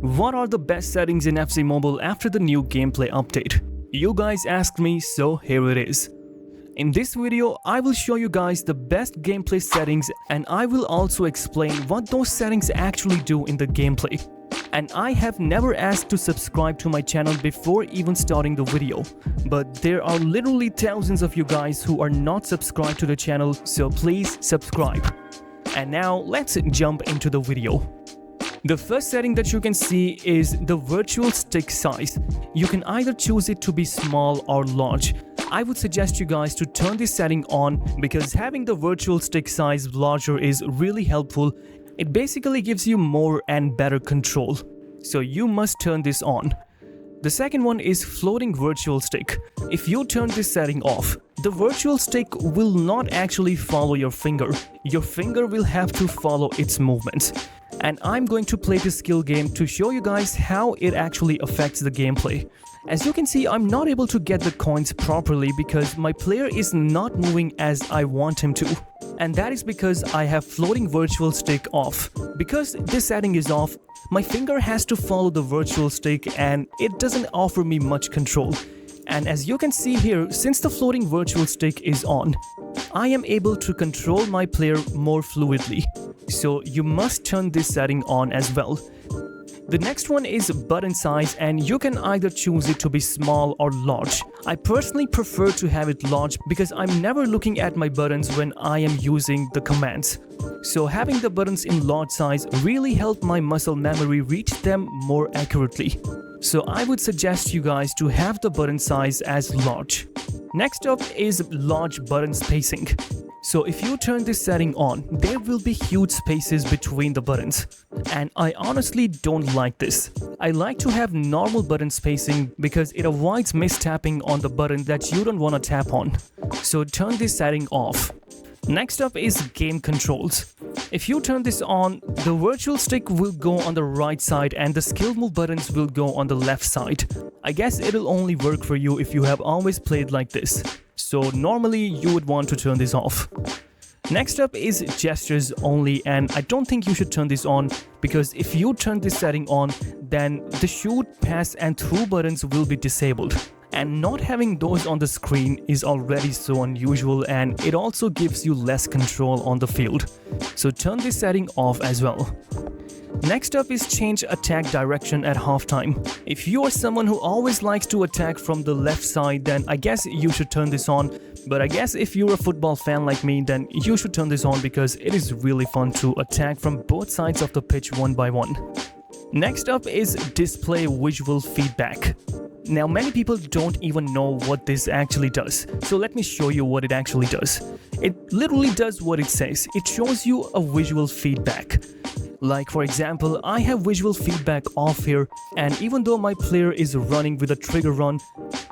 What are the best settings in FC Mobile after the new gameplay update? You guys asked me, so here it is. In this video, I will show you guys the best gameplay settings, and I will also explain what those settings actually do in the gameplay. And I have never asked to subscribe to my channel before even starting the video, but there are literally thousands of you guys who are not subscribed to the channel, so please subscribe. And now let's jump into the video. The first setting that you can see is the virtual stick size. You can either choose it to be small or large. I would suggest you guys to turn this setting on because having the virtual stick size larger is really helpful. It basically gives you more and better control. So you must turn this on. The second one is floating virtual stick. If you turn this setting off, the virtual stick will not actually follow your finger. Your finger will have to follow its movements. And I'm going to play this skill game to show you guys how it actually affects the gameplay. As you can see, I'm not able to get the coins properly because my player is not moving as I want him to. And that is because I have floating virtual stick off. Because this setting is off, my finger has to follow the virtual stick and it doesn't offer me much control. And as you can see here, since the floating virtual stick is on, I am able to control my player more fluidly. So you must turn this setting on as well. The next one is button size, and you can either choose it to be small or large. I personally prefer to have it large because I'm never looking at my buttons when I am using the commands. So having the buttons in large size really help my muscle memory reach them more accurately. So I would suggest you guys to have the button size as large. Next up is large button spacing. So if you turn this setting on, there will be huge spaces between the buttons. And I honestly don't like this. I like to have normal button spacing because it avoids mistapping on the button that you don't want to tap on. So turn this setting off. Next up is game controls. If you turn this on, the virtual stick will go on the right side and the skill move buttons will go on the left side. I guess it'll only work for you if you have always played like this. So normally you would want to turn this off. Next up is gestures only, and I don't think you should turn this on because if you turn this setting on, then the shoot, pass and through buttons will be disabled. And not having those on the screen is already so unusual, and it also gives you less control on the field. So turn this setting off as well. Next up is change attack direction at halftime. If you are someone who always likes to attack from the left side, then I guess you should turn this on. But I guess if you're a football fan like me, then you should turn this on because it is really fun to attack from both sides of the pitch one by one. Next up is display visual feedback. Now many people don't even know what this actually does, so let me show you what it actually does. It literally does what it says. It shows you a visual feedback. Like for example, I have visual feedback off here, and even though my player is running with a trigger run,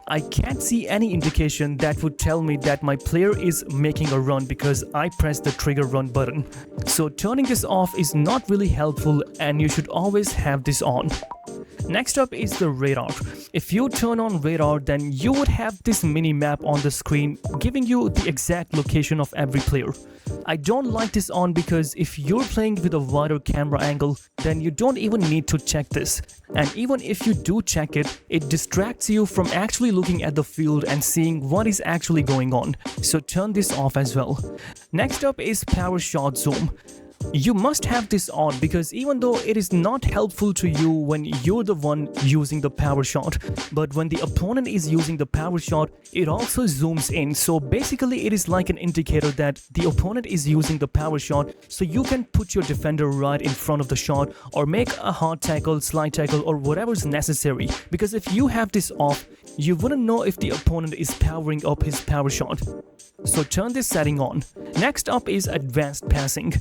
I can't see any indication that would tell me that my player is making a run because I pressed the trigger run button. So turning this off is not really helpful, and you should always have this on. Next up is the radar. If you turn on radar, then you would have this mini map on the screen giving you the exact location of every player. I don't like this on because if you're playing with a wider camera angle, then you don't even need to check this. And even if you do check it, it distracts you from actually looking at the field and seeing what is actually going on. So turn this off as well. Next up is power shot zoom. You must have this on because even though it is not helpful to you when you're the one using the power shot, but when the opponent is using the power shot, it also zooms in. So basically it is like an indicator that the opponent is using the power shot, so you can put your defender right in front of the shot or make a hard tackle, slide tackle or whatever is necessary. Because if you have this off, you wouldn't know if the opponent is powering up his power shot. So turn this setting on. Next up is advanced passing.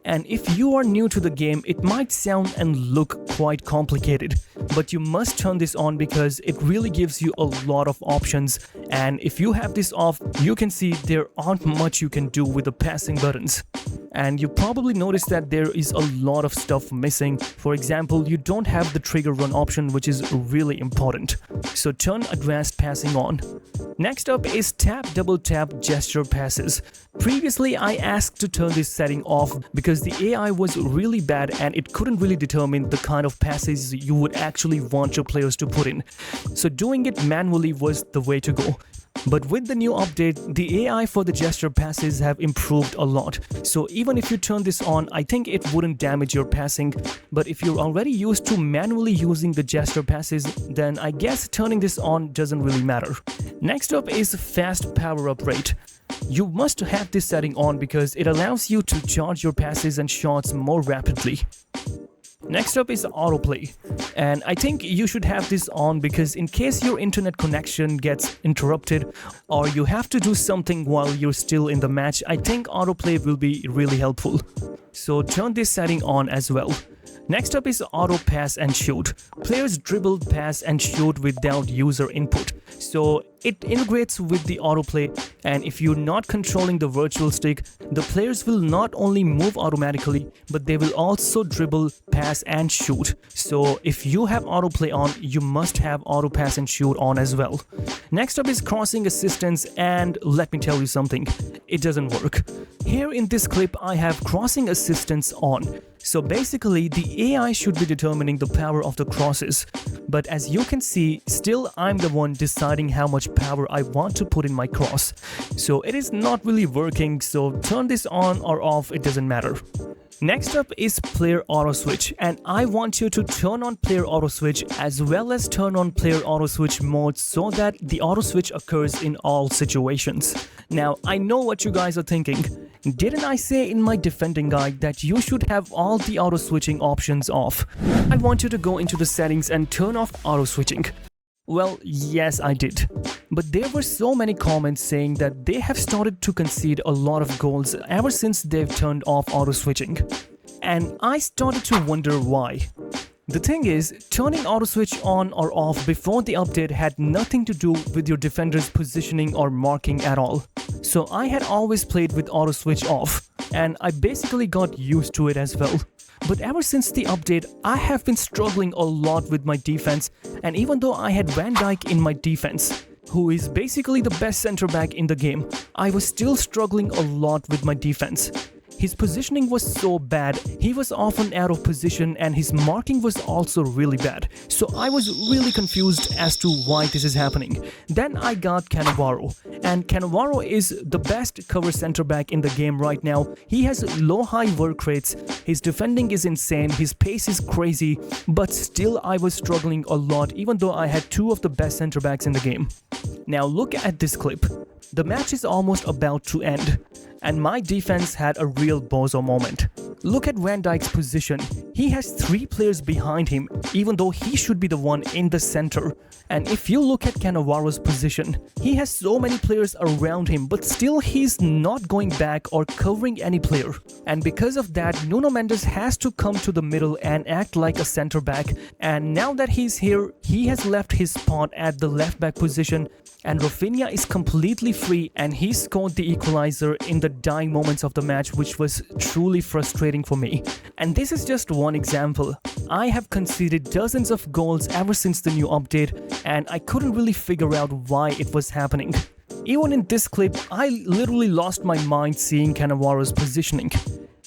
And if you are new to the game, it might sound and look quite complicated, but you must turn this on because it really gives you a lot of options And if you have this off, you can see there aren't much you can do with the passing buttons. And you probably noticed that there is a lot of stuff missing. For example, you don't have the trigger run option, which is really important. So turn advanced passing on. Next up is tap double tap gesture passes. Previously I asked to turn this setting off because the AI was really bad and it couldn't really determine the kind of passes you would actually want your players to put in. So doing it manually was the way to go. But with the new update, the AI for the gesture passes have improved a lot. So even if you turn this on, I think it wouldn't damage your passing. But if you're already used to manually using the gesture passes, then I guess turning this on doesn't really matter. Next up is fast power-up rate. You must have this setting on because it allows you to charge your passes and shots more rapidly. Next up is autoplay, and I think you should have this on because in case your internet connection gets interrupted or you have to do something while you're still in the match, I think autoplay will be really helpful. So turn this setting on as well. Next up is auto pass and shoot. Players dribble, pass and shoot without user input. So it integrates with the autoplay, and if you're not controlling the virtual stick, the players will not only move automatically, but they will also dribble, pass and shoot. So if you have autoplay on, you must have auto pass and shoot on as well. Next up is crossing assistance, and let me tell you something, it doesn't work. Here in this clip I have crossing assistance on. So basically the AI should be determining the power of the crosses, but as you can see, still I'm the one deciding how much power I want to put in my cross. So it is not really working, so turn this on or off, it doesn't matter. Next up is player auto switch, and I want you to turn on player auto switch as well as turn on player auto switch mode so that the auto switch occurs in all situations. Now I know what you guys are thinking. Didn't I say in my defending guide that you should have all the auto switching options off? I want you to go into the settings and turn off auto switching. Well, yes, I did. But there were so many comments saying that they have started to concede a lot of goals ever since they've turned off auto switching. And I started to wonder why. The thing is, turning auto switch on or off before the update had nothing to do with your defender's positioning or marking at all. So I had always played with auto switch off, and I basically got used to it as well. But ever since the update, I have been struggling a lot with my defense, and even though I had Van Dijk in my defense, who is basically the best center back in the game, I was still struggling a lot with my defense. His positioning was so bad, he was often out of position and his marking was also really bad. So I was really confused as to why this is happening. Then I got Cannavaro, and Cannavaro is the best cover center back in the game right now. He has low-high work rates, his defending is insane, his pace is crazy, but still I was struggling a lot even though I had two of the best center backs in the game. Now look at this clip. The match is almost about to end, and my defense had a real bozo moment. Look at Van Dijk's position. He has 3 players behind him, even though he should be the one in the center. And if you look at Cannavaro's position, he has so many players around him, but still he's not going back or covering any player. And because of that, Nuno Mendes has to come to the middle and act like a center back. And now that he's here, he has left his spot at the left back position, and Rafinha is completely free, and he scored the equalizer in the dying moments of the match, which was truly frustrating for me. And this is just one example. I have conceded dozens of goals ever since the new update, and I couldn't really figure out why it was happening. Even in this clip, I literally lost my mind seeing Cannavaro's positioning.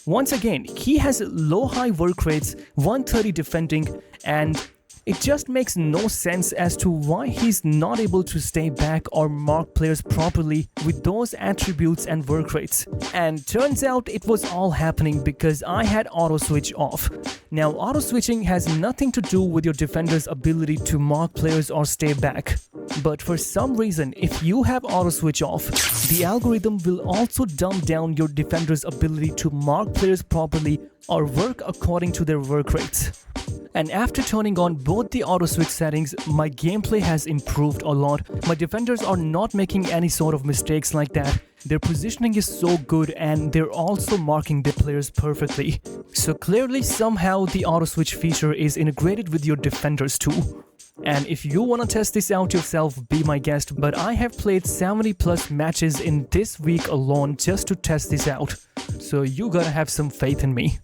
Once again, he has low-high work rates, 130 defending, and it just makes no sense as to why he's not able to stay back or mark players properly with those attributes and work rates. And turns out it was all happening because I had auto switch off. Now auto switching has nothing to do with your defender's ability to mark players or stay back. But for some reason, if you have auto switch off, the algorithm will also dumb down your defender's ability to mark players properly or work according to their work rates. And after turning on both the auto switch settings, my gameplay has improved a lot. My defenders are not making any sort of mistakes like that. Their positioning is so good, and they're also marking their players perfectly. So clearly somehow the auto switch feature is integrated with your defenders too. And if you wanna test this out yourself, be my guest, but I have played 70 plus matches in this week alone just to test this out. So you gotta have some faith in me.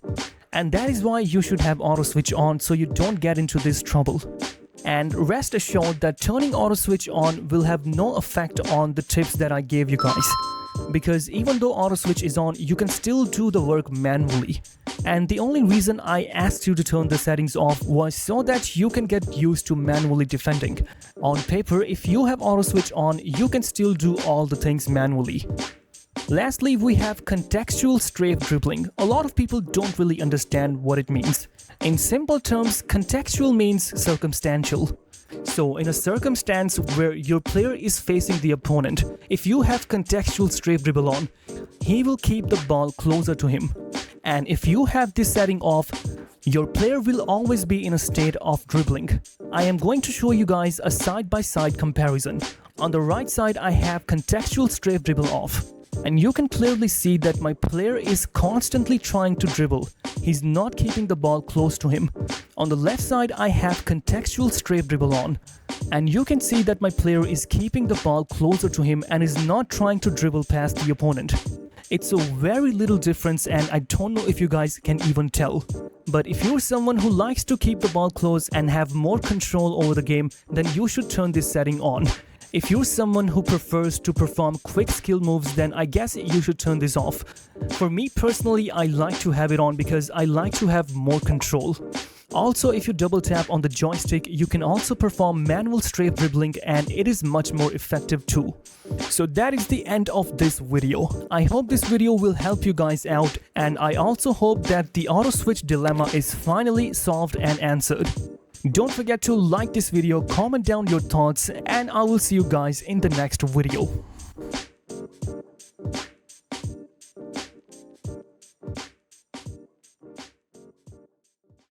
And that is why you should have auto switch on so you don't get into this trouble. And rest assured that turning auto switch on will have no effect on the tips that I gave you guys. Because even though auto switch is on, you can still do the work manually. And the only reason I asked you to turn the settings off was so that you can get used to manually defending. On paper, if you have auto switch on, you can still do all the things manually. Lastly, we have contextual strafe dribbling. A lot of people don't really understand what it means. In simple terms, contextual means circumstantial. So in a circumstance where your player is facing the opponent, if you have contextual strafe dribble on, he will keep the ball closer to him. And if you have this setting off, your player will always be in a state of dribbling. I am going to show you guys a side-by-side comparison. On the right side, I have contextual strafe dribble off. And you can clearly see that my player is constantly trying to dribble. He's not keeping the ball close to him. On the left side, I have contextual strafe dribble on. And you can see that my player is keeping the ball closer to him and is not trying to dribble past the opponent. It's a very little difference and I don't know if you guys can even tell. But if you're someone who likes to keep the ball close and have more control over the game, then you should turn this setting on. If you're someone who prefers to perform quick skill moves, then I guess you should turn this off. For me personally, I like to have it on because I like to have more control. Also, if you double tap on the joystick, you can also perform manual strafe dribbling and it is much more effective too. So that is the end of this video. I hope this video will help you guys out and I also hope that the auto switch dilemma is finally solved and answered. Don't forget to like this video, comment down your thoughts, and I will see you guys in the next video.